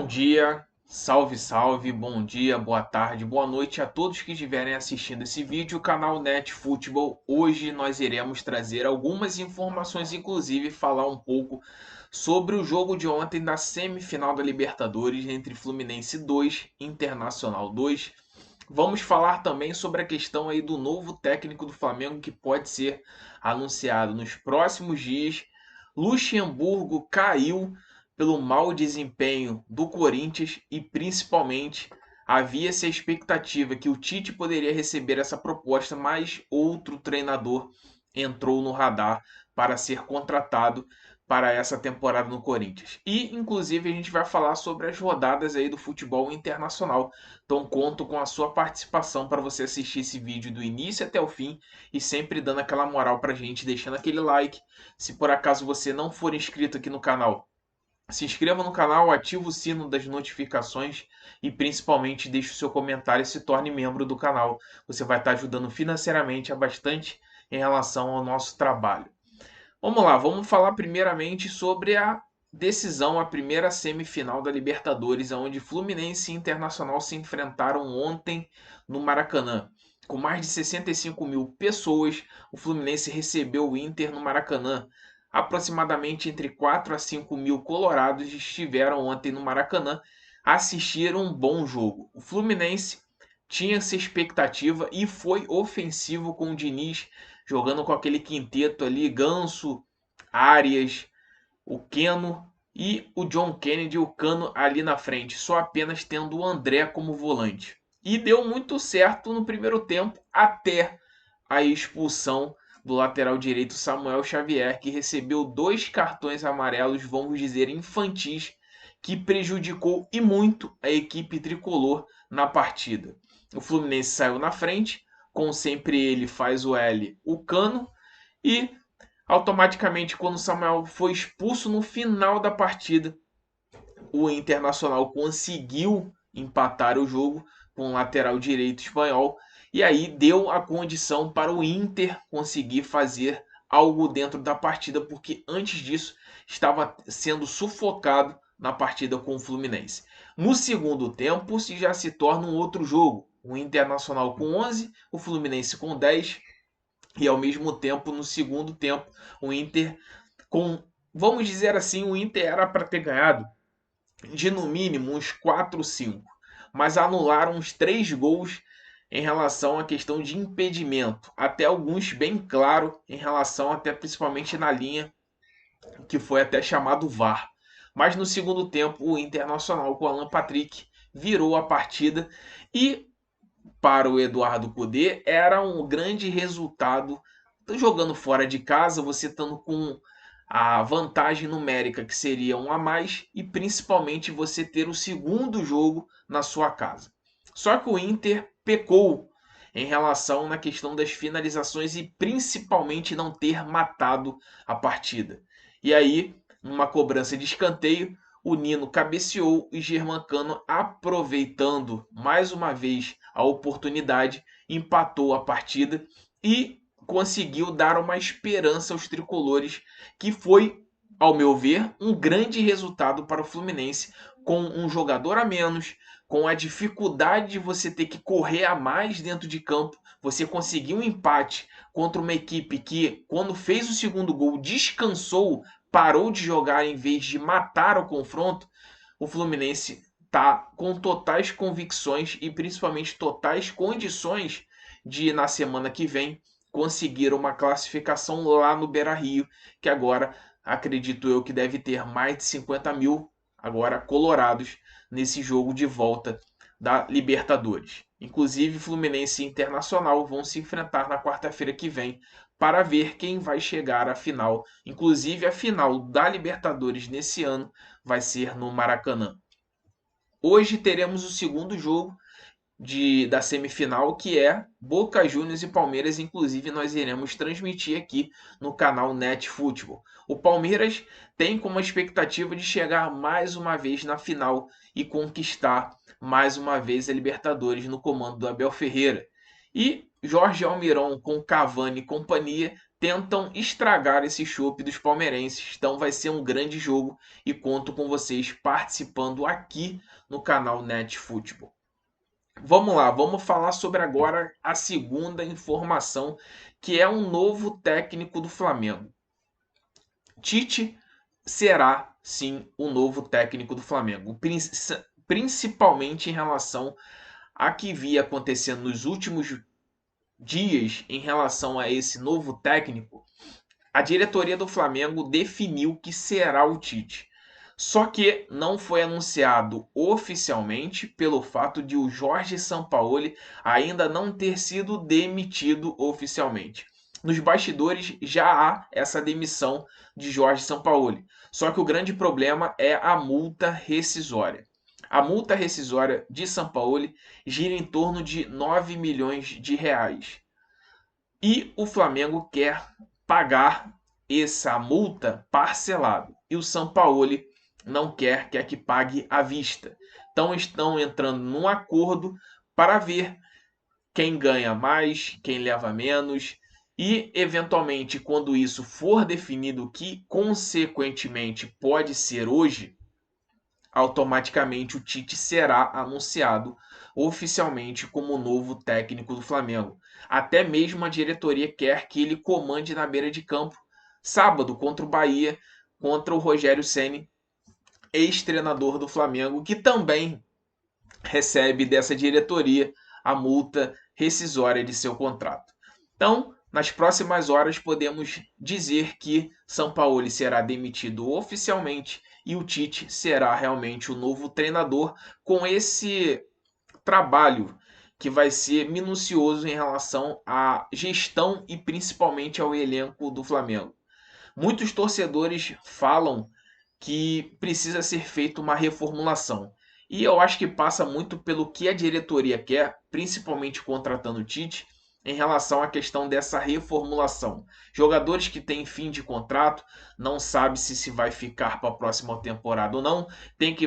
Bom dia, salve, salve, bom dia, boa tarde, boa noite a todos que estiverem assistindo esse vídeo, canal Net Futebol. Hoje nós iremos trazer algumas informações, inclusive falar um pouco sobre o jogo de ontem da semifinal da Libertadores entre Fluminense 2 e Internacional 2. Vamos falar também sobre a questão aí do novo técnico do Flamengo que pode ser anunciado nos próximos dias. Luxemburgo caiu pelo mau desempenho do Corinthians e principalmente havia-se a expectativa que o Tite poderia receber essa proposta, mas outro treinador entrou no radar para ser contratado para essa temporada no Corinthians. E inclusive a gente vai falar sobre as rodadas aí do futebol internacional. Então conto com a sua participação para você assistir esse vídeo do início até o fim e sempre dando aquela moral pra gente, deixando aquele like. Se por acaso você não for inscrito aqui no canal, se inscreva no canal, ative o sino das notificações e principalmente deixe o seu comentário e se torne membro do canal. Você vai estar ajudando financeiramente a bastante em relação ao nosso trabalho. Vamos lá, vamos falar primeiramente sobre a decisão, a primeira semifinal da Libertadores, onde Fluminense e Internacional se enfrentaram ontem no Maracanã. Com mais de 65 mil pessoas, o Fluminense recebeu o Inter no Maracanã. Aproximadamente entre 4 a 5 mil colorados estiveram ontem no Maracanã a assistir um bom jogo. O Fluminense tinha essa expectativa e foi ofensivo com o Diniz, jogando com aquele quinteto ali, Ganso, Arias, o Keno e o John Kennedy, o Cano ali na frente, só apenas tendo o André como volante. E deu muito certo no primeiro tempo, até a expulsão do lateral direito Samuel Xavier, que recebeu 2 cartões amarelos, vamos dizer, infantis, que prejudicou e muito a equipe tricolor na partida. O Fluminense saiu na frente, com sempre ele faz o L, o Cano, e automaticamente quando o Samuel foi expulso no final da partida, o Internacional conseguiu empatar o jogo com o lateral direito espanhol e aí deu a condição para o Inter conseguir fazer algo dentro da partida, porque antes disso estava sendo sufocado na partida com o Fluminense. No segundo tempo, já se torna um outro jogo. O Internacional com 11, o Fluminense com 10, e ao mesmo tempo, no segundo tempo, o Inter com, vamos dizer assim, o Inter era para ter ganhado de no mínimo uns 4 ou 5, mas anularam uns 3 gols em relação à questão de impedimento, até alguns bem claro em relação até principalmente na linha, que foi até chamado VAR. Mas no segundo tempo, o Internacional com o Alan Patrick virou a partida e para o Eduardo Cudê era um grande resultado jogando fora de casa, você estando com a vantagem numérica que seria um a mais e principalmente você ter o segundo jogo na sua casa. Só que o Inter pecou em relação na questão das finalizações e principalmente não ter matado a partida. E aí, numa cobrança de escanteio, o Nino cabeceou e Germancano, aproveitando mais uma vez a oportunidade, empatou a partida e conseguiu dar uma esperança aos tricolores, que foi, ao meu ver, um grande resultado para o Fluminense, com um jogador a menos, com a dificuldade de você ter que correr a mais dentro de campo, você conseguiu um empate contra uma equipe que, quando fez o segundo gol, descansou, parou de jogar em vez de matar o confronto. O Fluminense está com totais convicções e principalmente totais condições de, na semana que vem, conseguir uma classificação lá no Beira-Rio, que agora acredito eu que deve ter mais de 50 mil agora colorados nesse jogo de volta da Libertadores. Inclusive, Fluminense e Internacional vão se enfrentar na quarta-feira que vem para ver quem vai chegar à final. Inclusive, a final da Libertadores nesse ano vai ser no Maracanã. Hoje teremos o segundo jogo da semifinal, que é Boca Juniors e Palmeiras. Inclusive, nós iremos transmitir aqui no canal Net Futebol. O Palmeiras tem como expectativa de chegar mais uma vez na final e conquistar mais uma vez a Libertadores no comando do Abel Ferreira. E Jorge Almiron com Cavani e companhia tentam estragar esse chopp dos palmeirenses. Então vai ser um grande jogo e conto com vocês participando aqui no canal Net Futebol. Vamos lá, vamos falar sobre agora a segunda informação, que é um novo técnico do Flamengo. Tite será sim o novo técnico do Flamengo, principalmente em relação a que via acontecendo nos últimos dias em relação a esse novo técnico. A diretoria do Flamengo definiu que será o Tite. Só que não foi anunciado oficialmente pelo fato de o Jorge Sampaoli ainda não ter sido demitido oficialmente. Nos bastidores já há essa demissão de Jorge Sampaoli. Só que o grande problema é a multa rescisória. A multa rescisória de Sampaoli gira em torno de 9 milhões de reais. E o Flamengo quer pagar essa multa parcelado. E o Sampaoli não quer que pague à vista. Então estão entrando num acordo para ver quem ganha mais, quem leva menos. E, eventualmente, quando isso for definido, que consequentemente pode ser hoje, automaticamente o Tite será anunciado oficialmente como o novo técnico do Flamengo. Até mesmo a diretoria quer que ele comande na beira de campo sábado contra o Bahia, contra o Rogério Ceni, ex-treinador do Flamengo, que também recebe dessa diretoria a multa rescisória de seu contrato. Então, nas próximas horas podemos dizer que Sampaoli será demitido oficialmente e o Tite será realmente o novo treinador, com esse trabalho que vai ser minucioso em relação à gestão e principalmente ao elenco do Flamengo. Muitos torcedores falam que precisa ser feita uma reformulação. E eu acho que passa muito pelo que a diretoria quer, principalmente contratando o Tite, em relação à questão dessa reformulação. Jogadores que têm fim de contrato, não sabe se vai ficar para a próxima temporada ou não,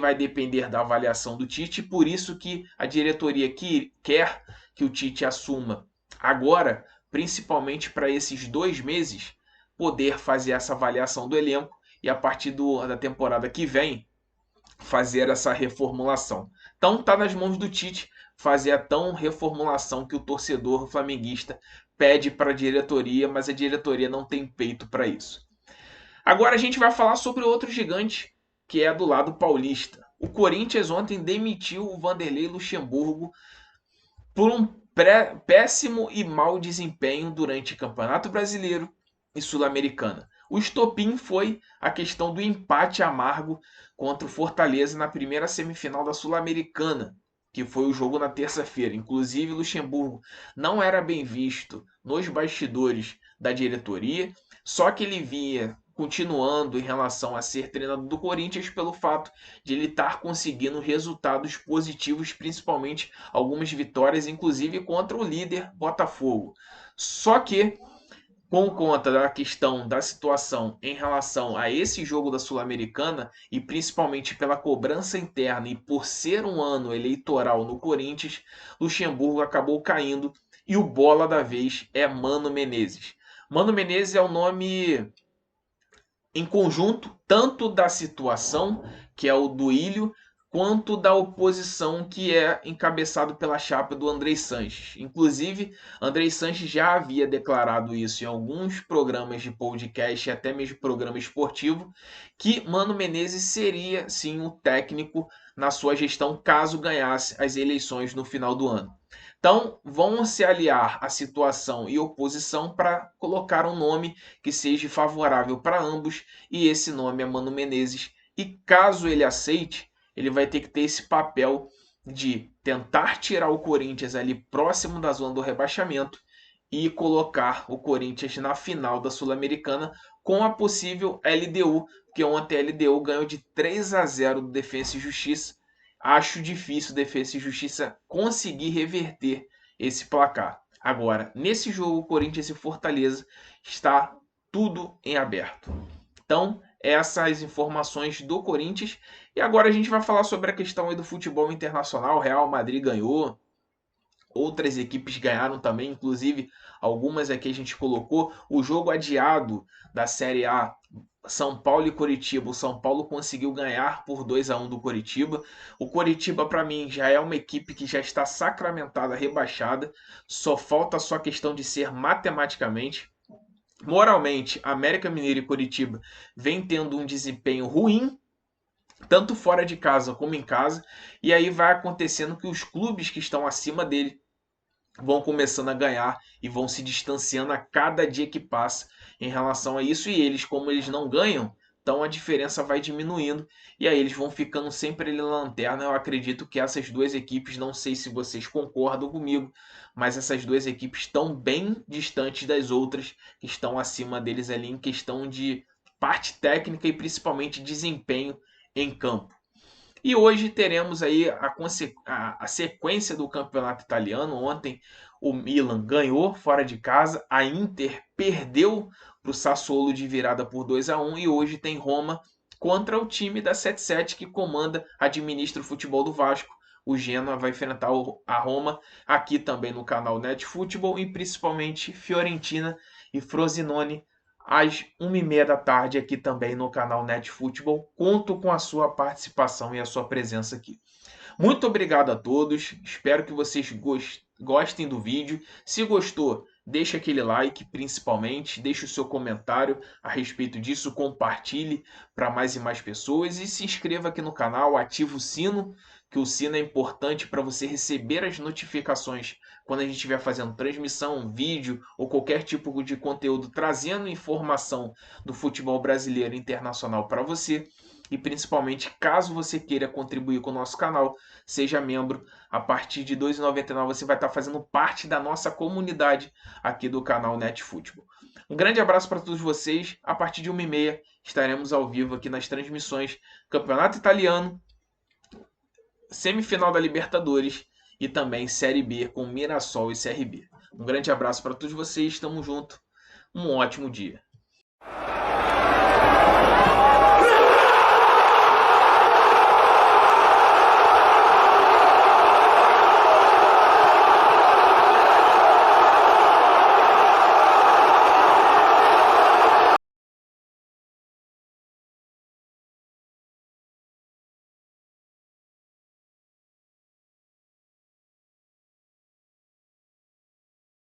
vai depender da avaliação do Tite, por isso que a diretoria quer que o Tite assuma agora, principalmente para esses 2 meses, poder fazer essa avaliação do elenco e a partir da temporada que vem fazer essa reformulação. Então está nas mãos do Tite fazer a tão reformulação que o torcedor flamenguista pede para a diretoria, mas a diretoria não tem peito para isso. Agora a gente vai falar sobre outro gigante que é do lado paulista. O Corinthians ontem demitiu o Vanderlei Luxemburgo por um péssimo e mau desempenho durante Campeonato Brasileiro e Sul-Americana. O estopim foi a questão do empate amargo contra o Fortaleza na primeira semifinal da Sul-Americana, que foi o jogo na terça-feira. Inclusive, Luxemburgo não era bem visto nos bastidores da diretoria, só que ele vinha continuando em relação a ser treinador do Corinthians pelo fato de ele estar conseguindo resultados positivos, principalmente algumas vitórias, inclusive contra o líder Botafogo. Só que por conta da questão da situação em relação a esse jogo da Sul-Americana e principalmente pela cobrança interna e por ser um ano eleitoral no Corinthians, Luxemburgo acabou caindo e o bola da vez é Mano Menezes. Mano Menezes é o nome em conjunto tanto da situação, que é o do Ilho, quanto da oposição que é encabeçado pela chapa do Andrei Sanches. Inclusive, Andrei Sanches já havia declarado isso em alguns programas de podcast e até mesmo programa esportivo, que Mano Menezes seria sim o técnico na sua gestão caso ganhasse as eleições no final do ano. Então, vão se aliar a situação e oposição para colocar um nome que seja favorável para ambos, e esse nome é Mano Menezes. E caso ele aceite, ele vai ter que ter esse papel de tentar tirar o Corinthians ali próximo da zona do rebaixamento e colocar o Corinthians na final da Sul-Americana com a possível LDU, porque ontem a LDU ganhou de 3-0 do Defensa e Justiça. Acho difícil o Defensa e Justiça conseguir reverter esse placar. Agora, nesse jogo, Corinthians e Fortaleza, está tudo em aberto. Então, essas informações do Corinthians. E agora a gente vai falar sobre a questão aí do futebol internacional. O Real Madrid ganhou. Outras equipes ganharam também, inclusive algumas aqui a gente colocou. O jogo adiado da Série A, São Paulo e Coritiba. O São Paulo conseguiu ganhar por 2-1 do Coritiba. O Coritiba, para mim, já é uma equipe que já está sacramentada, rebaixada. Só falta só a questão de ser matematicamente. Moralmente, América Mineiro e Coritiba vem tendo um desempenho ruim, tanto fora de casa como em casa, e aí vai acontecendo que os clubes que estão acima dele vão começando a ganhar e vão se distanciando a cada dia que passa em relação a isso, e eles, como eles não ganham, então a diferença vai diminuindo e aí eles vão ficando sempre ali na lanterna. Eu acredito que essas duas equipes, não sei se vocês concordam comigo, mas essas duas equipes estão bem distantes das outras que estão acima deles ali em questão de parte técnica e principalmente desempenho em campo. E hoje teremos aí a sequência do campeonato italiano. Ontem o Milan ganhou fora de casa, a Inter perdeu para o Sassuolo de virada por 2-1 e hoje tem Roma contra o time da 77 que comanda, administra o futebol do Vasco. O Genoa vai enfrentar a Roma aqui também no canal Net Futebol e principalmente Fiorentina e Frosinone às 1h30 da tarde aqui também no canal Net Futebol. Conto com a sua participação e a sua presença aqui. Muito obrigado a todos, espero que vocês gostem do vídeo. Se gostou, deixa aquele like principalmente, deixe o seu comentário a respeito disso, compartilhe para mais e mais pessoas e se inscreva aqui no canal, ative o sino, que o sino é importante para você receber as notificações quando a gente estiver fazendo transmissão, vídeo ou qualquer tipo de conteúdo trazendo informação do futebol brasileiro e internacional para você. E principalmente, caso você queira contribuir com o nosso canal, seja membro. A partir de R$ 2,99 você vai estar fazendo parte da nossa comunidade aqui do canal Net Futebol. Um grande abraço para todos vocês. A partir de 1h30 estaremos ao vivo aqui nas transmissões Campeonato Italiano, semifinal da Libertadores e também Série B com Mirassol e CRB. Um grande abraço para todos vocês. Tamo junto. Um ótimo dia.